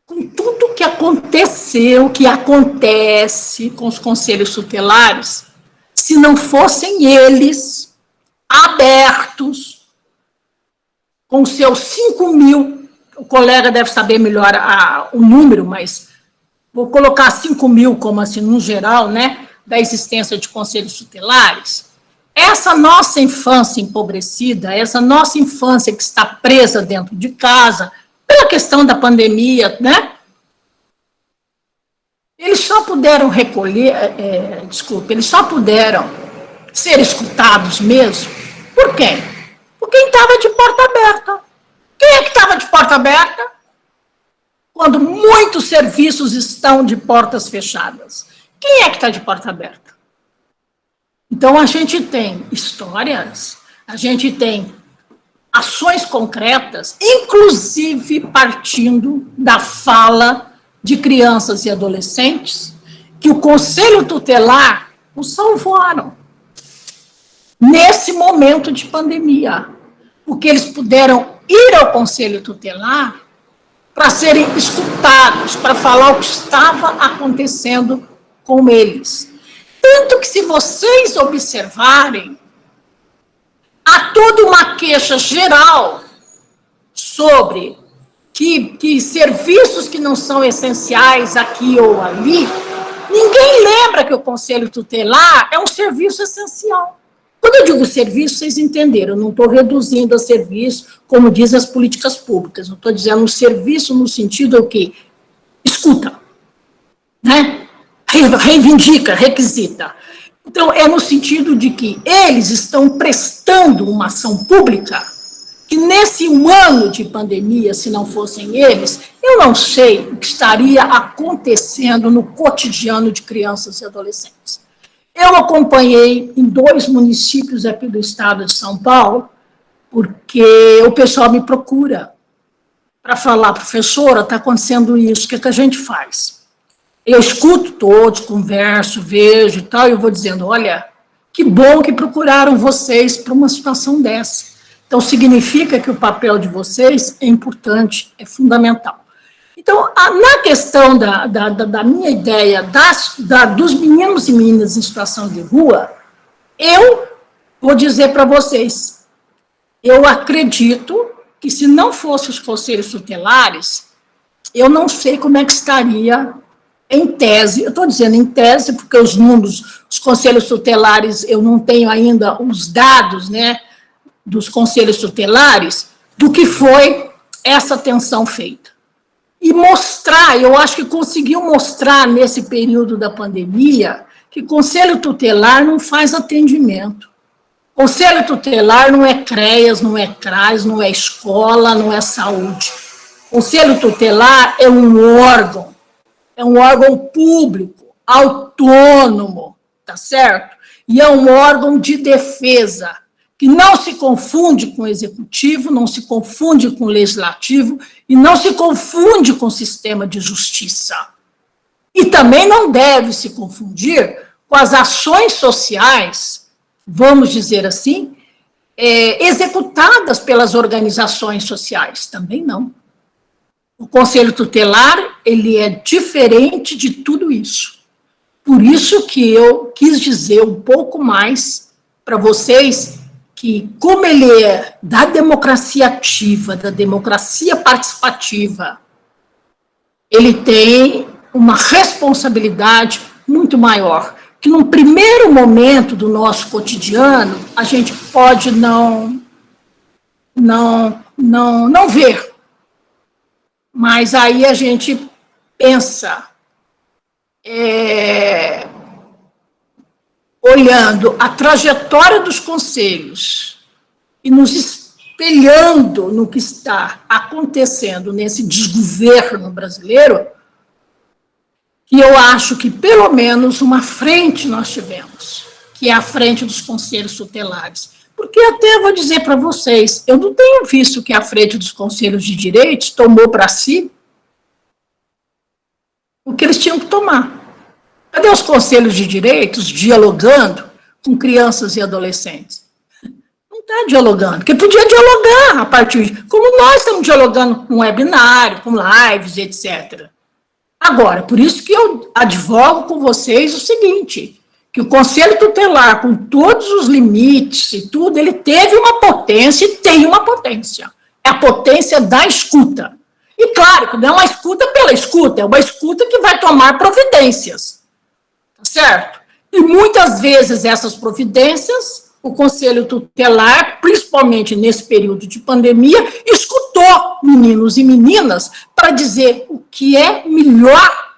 Com tudo que aconteceu, que acontece com os conselhos tutelares, se não fossem eles abertos, com seus 5 mil, o colega deve saber melhor o número, mas vou colocar 5 mil como assim, no geral, né, da existência de conselhos tutelares, essa nossa infância empobrecida, essa nossa infância que está presa dentro de casa, pela questão da pandemia, né? Eles só puderam eles só puderam ser escutados mesmo, por quem? Por quem estava de porta aberta. Quem é que estava de porta aberta? Quando muitos serviços estão de portas fechadas. Quem é que está de porta aberta? Então, a gente tem histórias, a gente tem ações concretas, inclusive partindo da fala de crianças e adolescentes, que o Conselho Tutelar os salvaram nesse momento de pandemia, porque eles puderam ir ao Conselho Tutelar para serem escutados, para falar o que estava acontecendo com eles. Tanto que, se vocês observarem, há toda uma queixa geral sobre que serviços que não são essenciais aqui ou ali, ninguém lembra que o Conselho Tutelar é um serviço essencial. Quando eu digo serviço, vocês entenderam, eu não estou reduzindo a serviço, como diz as políticas públicas, eu estou dizendo um serviço no sentido o quê? Escuta, né? Reivindica, requisita. Então, é no sentido de que eles estão prestando uma ação pública que nesse ano de pandemia, se não fossem eles, eu não sei o que estaria acontecendo no cotidiano de crianças e adolescentes. Eu acompanhei em 2 municípios aqui do estado de São Paulo, porque o pessoal me procura para falar, professora, está acontecendo isso, o que a gente faz? Eu escuto todos, converso, vejo e tal, e eu vou dizendo, olha, que bom que procuraram vocês para uma situação dessa. Então, significa que o papel de vocês é importante, é fundamental. Então, na questão da minha ideia dos meninos e meninas em situação de rua, eu vou dizer para vocês, eu acredito que se não fossem os conselhos tutelares, eu não sei como é que estaria em tese, eu estou dizendo em tese, porque os números, os conselhos tutelares, eu não tenho ainda os dados, né, dos conselhos tutelares, do que foi essa atenção feita. E mostrar, eu acho que conseguiu mostrar nesse período da pandemia, que conselho tutelar não faz atendimento. Conselho tutelar não é CREAS, não é CRAS, não é escola, não é saúde. Conselho tutelar é um órgão público, autônomo, tá certo? E é um órgão de defesa, que não se confunde com o executivo, não se confunde com o legislativo e não se confunde com o sistema de justiça. E também não deve se confundir com as ações sociais, vamos dizer assim, executadas pelas organizações sociais, também não. O Conselho Tutelar, ele é diferente de tudo isso. Por isso que eu quis dizer um pouco mais para vocês que, como ele é da democracia ativa, da democracia participativa, ele tem uma responsabilidade muito maior que num primeiro momento do nosso cotidiano, a gente pode não ver. Mas aí a gente pensa, olhando a trajetória dos conselhos e nos espelhando no que está acontecendo nesse desgoverno brasileiro, que eu acho que pelo menos uma frente nós tivemos, que é a frente dos conselhos tutelares. Porque até vou dizer para vocês, eu não tenho visto que a frente dos conselhos de direitos tomou para si o que eles tinham que tomar. Cadê os conselhos de direitos dialogando com crianças e adolescentes? Não está dialogando, porque podia dialogar a partir de... Como nós estamos dialogando com webinário, com lives, etc. Agora, por isso que eu advogo com vocês o seguinte, que o Conselho Tutelar, com todos os limites e tudo, ele teve uma potência e tem uma potência. É a potência da escuta. E claro, que não é uma escuta pela escuta, é uma escuta que vai tomar providências. Tá certo? E muitas vezes essas providências, o Conselho Tutelar, principalmente nesse período de pandemia, escutou meninos e meninas para dizer o que é melhor,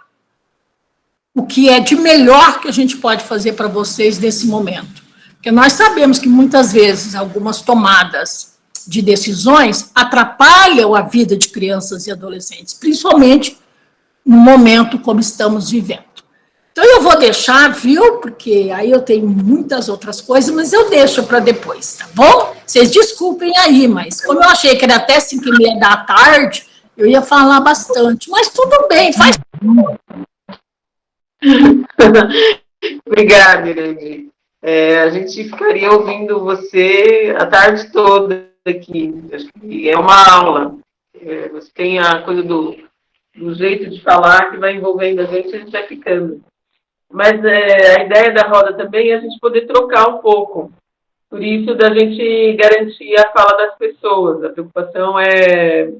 o que é de melhor que a gente pode fazer para vocês nesse momento. Porque nós sabemos que muitas vezes algumas tomadas de decisões atrapalham a vida de crianças e adolescentes, principalmente no momento como estamos vivendo. Então, eu vou deixar, viu, porque aí eu tenho muitas outras coisas, mas eu deixo para depois, tá bom? Vocês desculpem aí, mas como eu achei que era até 5h30 da tarde, eu ia falar bastante, mas tudo bem, faz... Obrigada, Irene. A gente ficaria ouvindo você a tarde toda aqui. Acho que é uma aula. Você tem a coisa do jeito de falar que vai envolvendo a gente vai ficando. Mas a ideia da roda também é a gente poder trocar um pouco. Por isso, da gente garantir a fala das pessoas. A preocupação é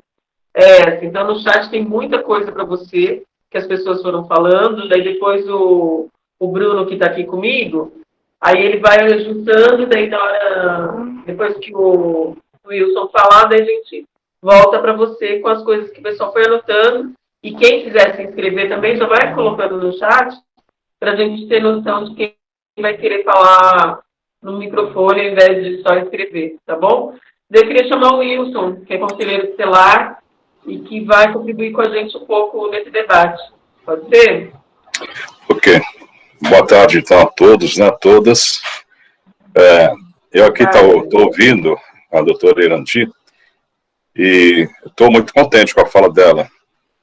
essa. Então, no chat tem muita coisa para você, que as pessoas foram falando. Daí, depois, o Bruno, que está aqui comigo, aí ele vai ajustando. Daí, na hora, depois que o Wilson falar, daí a gente volta para você com as coisas que o pessoal foi anotando. E quem quiser se inscrever também, já vai colocando no chat, para a gente ter noção de quem vai querer falar no microfone ao invés de só escrever, tá bom? Eu queria chamar o Wilson, que é conselheiro tutelar e que vai contribuir com a gente um pouco nesse debate. Pode ser? Ok. Boa tarde, então, a todos, né, a todas. Eu aqui estou ouvindo a doutora Irandi e estou muito contente com a fala dela.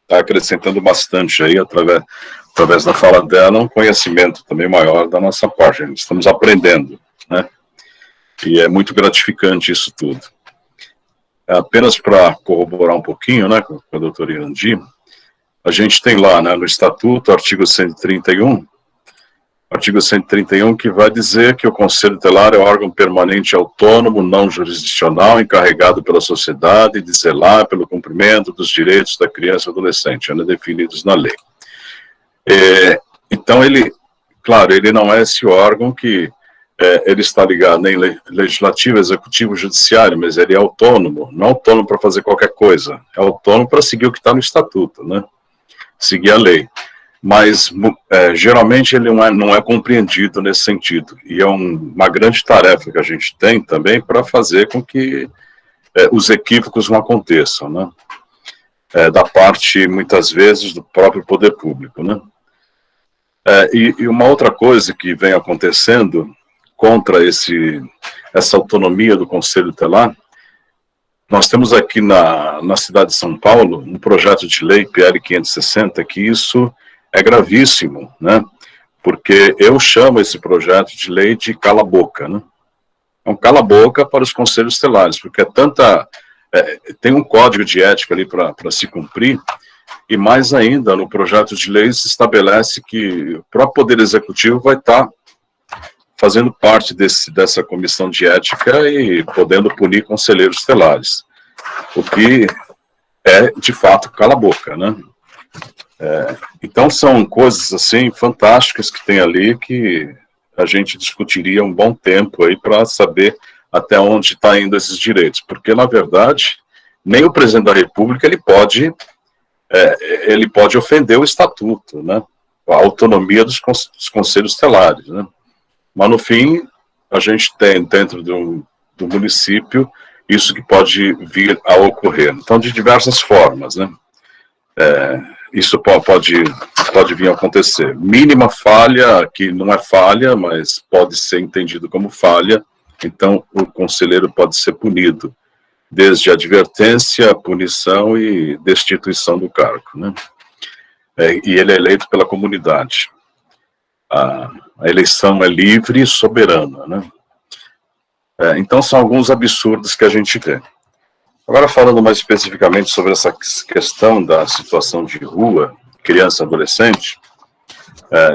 Está acrescentando bastante aí, através da fala dela, um conhecimento também maior da nossa parte. Estamos aprendendo, né? E é muito gratificante isso tudo. Apenas para corroborar um pouquinho, né, com a doutora Irandi, a gente tem lá, né, no Estatuto, artigo 131, que vai dizer que o Conselho Tutelar é um órgão permanente autônomo, não jurisdicional, encarregado pela sociedade de zelar pelo cumprimento dos direitos da criança e adolescente, ainda definidos na lei. Então, ele não é esse órgão que ele está ligado nem legislativo, executivo, judiciário, mas ele é autônomo, não autônomo para fazer qualquer coisa, é autônomo para seguir o que está no Estatuto, né? Seguir a lei. Mas, geralmente, ele não é compreendido nesse sentido. E é uma grande tarefa que a gente tem também para fazer com que os equívocos não aconteçam, né? Da parte, muitas vezes, do próprio poder público, né? E uma outra coisa que vem acontecendo contra essa autonomia do Conselho Tutelar, nós temos aqui na cidade de São Paulo um projeto de lei, PL 560, que isso é gravíssimo, né? Porque eu chamo esse projeto de lei de cala-boca, né? É um cala-boca para os conselhos tutelares, porque tem um código de ética ali para se cumprir, e mais ainda, no projeto de lei se estabelece que o próprio Poder Executivo vai estar fazendo parte dessa comissão de ética e podendo punir conselheiros tutelares, o que é, de fato, cala-boca, né? Então são coisas assim fantásticas que tem ali que a gente discutiria um bom tempo aí para saber até onde está indo esses direitos, porque na verdade nem o presidente da República ele pode ofender o estatuto, né? A autonomia dos conselhos tutelares, né? Mas no fim a gente tem dentro do município isso que pode vir a ocorrer. Então de diversas formas, né? Isso pode vir a acontecer. Mínima falha, que não é falha, mas pode ser entendido como falha, então o conselheiro pode ser punido, desde advertência, punição e destituição do cargo, né? E ele é eleito pela comunidade. A eleição é livre e soberana, né? Então são alguns absurdos que a gente vê. Agora, falando mais especificamente sobre essa questão da situação de rua, criança e adolescente,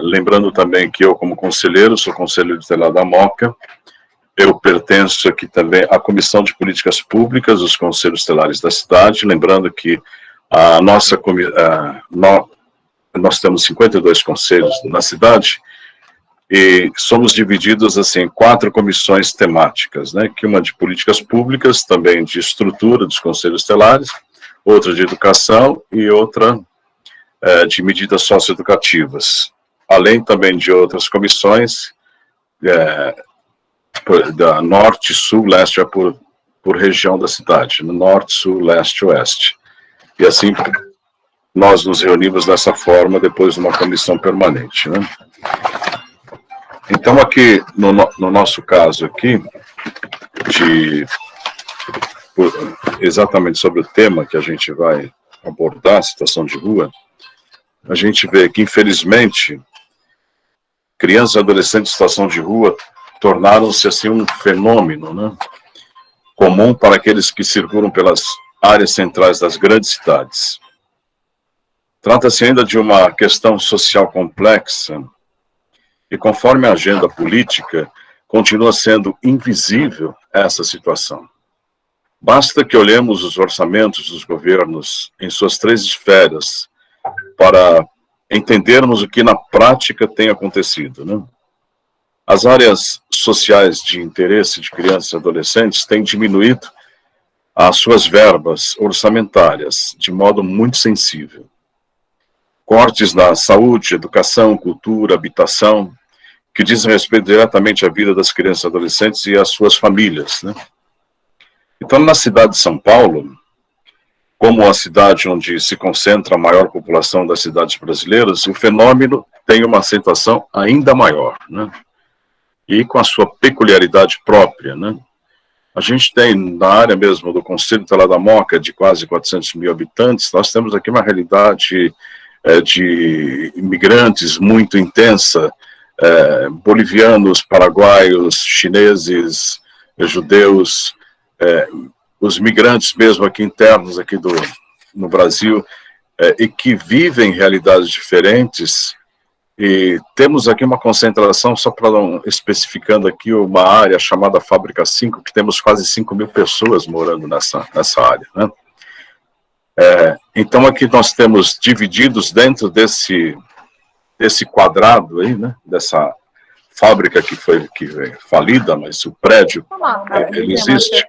lembrando também que eu, como conselheiro, sou conselheiro tutelar da Moca, eu pertenço aqui também à Comissão de Políticas Públicas dos Conselhos Tutelares da cidade, lembrando que nós temos 52 conselhos na cidade, e somos divididos assim, em 4 comissões temáticas, né? Que uma de políticas públicas, também de estrutura dos conselhos tutelares, outra de educação e outra de medidas socioeducativas. Além também de outras comissões da norte, sul, leste, por região da cidade, no norte, sul, leste, oeste. E assim nós nos reunimos dessa forma depois de uma comissão permanente, né? Então, aqui, no nosso caso aqui, exatamente sobre o tema que a gente vai abordar, a situação de rua, a gente vê que, infelizmente, crianças e adolescentes em situação de rua tornaram-se, assim, um fenômeno, né, comum para aqueles que circulam pelas áreas centrais das grandes cidades. Trata-se ainda de uma questão social complexa, e conforme a agenda política, continua sendo invisível essa situação. Basta que olhemos os orçamentos dos governos em suas 3 esferas para entendermos o que na prática tem acontecido, né? As áreas sociais de interesse de crianças e adolescentes têm diminuído as suas verbas orçamentárias de modo muito sensível. Cortes na saúde, educação, cultura, habitação, que dizem respeito diretamente à vida das crianças e adolescentes e às suas famílias, né? Então, na cidade de São Paulo, como a cidade onde se concentra a maior população das cidades brasileiras, o fenômeno tem uma acentuação ainda maior, né? E com a sua peculiaridade própria, né? A gente tem, na área mesmo do Conselho Tutelar da Moca, de quase 400 mil habitantes, nós temos aqui uma realidade de imigrantes muito intensa, bolivianos, paraguaios, chineses, judeus, os migrantes mesmo aqui internos aqui no Brasil, e que vivem realidades diferentes, e temos aqui uma concentração, só para especificando aqui, uma área chamada Fábrica 5, que temos quase 5 mil pessoas morando nessa área, né? Então aqui nós temos divididos dentro desse quadrado aí, né, dessa fábrica que foi falida, mas o prédio, ele existe.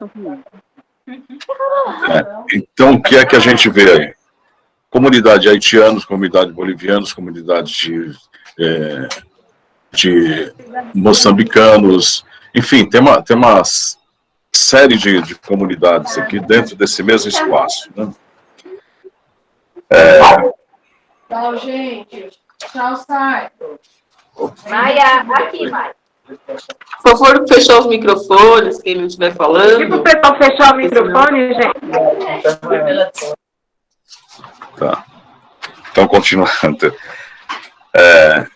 Então, o que é que a gente vê aí? Comunidade haitianos, comunidade bolivianos, comunidade de moçambicanos, enfim, tem uma série de comunidades aqui dentro desse mesmo espaço, né? Tchau, gente. Tchau, sai. Maia, aqui, Maia. Por favor, fechar os microfones, quem não estiver falando. Tipo, o pessoal fechar o microfone, gente. Tá. Então, continuando.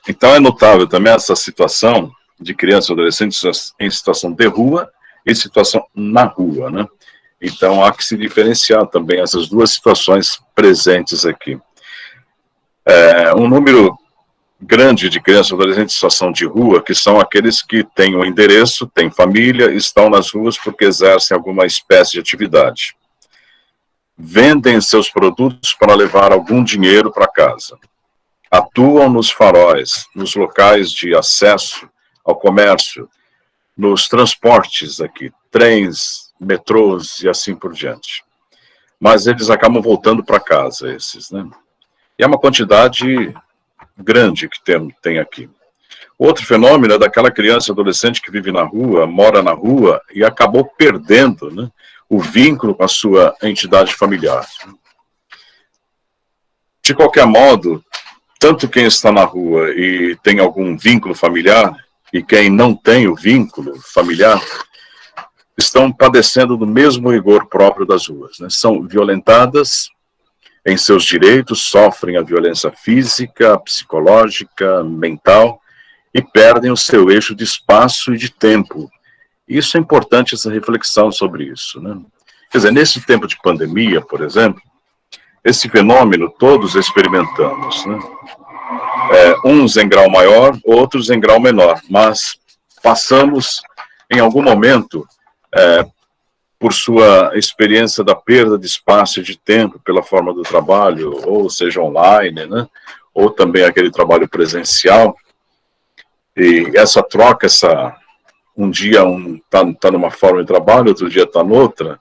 Então, é notável também essa situação de crianças e adolescentes em situação de rua e situação na rua, né? Então, há que se diferenciar também essas duas situações presentes aqui. Um número grande de crianças e adolescentes em situação de rua, que são aqueles que têm um endereço, têm família, estão nas ruas porque exercem alguma espécie de atividade. vendem seus produtos para levar algum dinheiro para casa. Atuam nos faróis, nos locais de acesso ao comércio, nos transportes aqui, trens, metrôs e assim por diante. Mas eles acabam voltando para casa, esses, né? E é uma quantidade grande que tem aqui. Outro fenômeno é daquela criança e adolescente que vive na rua, mora na rua e acabou perdendo, né, o vínculo com a sua entidade familiar. De qualquer modo, tanto quem está na rua e tem algum vínculo familiar e quem não tem o vínculo familiar estão padecendo do mesmo rigor próprio das ruas, né? São violentadas em seus direitos, sofrem a violência física, psicológica, mental e perdem o seu eixo de espaço e de tempo. Isso é importante, essa reflexão sobre isso, né? Quer dizer, nesse tempo de pandemia, por exemplo, esse fenômeno todos experimentamos, né? Uns em grau maior, outros em grau menor, mas passamos em algum momento por sua experiência da perda de espaço e de tempo pela forma do trabalho, ou seja, online, né? Ou também aquele trabalho presencial. E essa troca, um dia tá numa forma de trabalho, outro dia está noutra,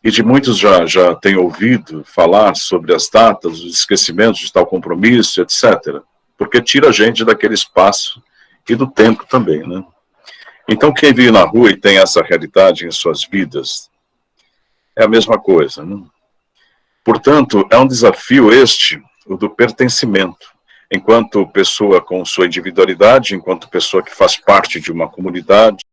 e de muitos já têm ouvido falar sobre as datas, os esquecimentos de tal compromisso, etc. Porque tira a gente daquele espaço e do tempo também, né? Então, quem vive na rua e tem essa realidade em suas vidas, é a mesma coisa, né? Portanto, é um desafio o do pertencimento. Enquanto pessoa com sua individualidade, enquanto pessoa que faz parte de uma comunidade,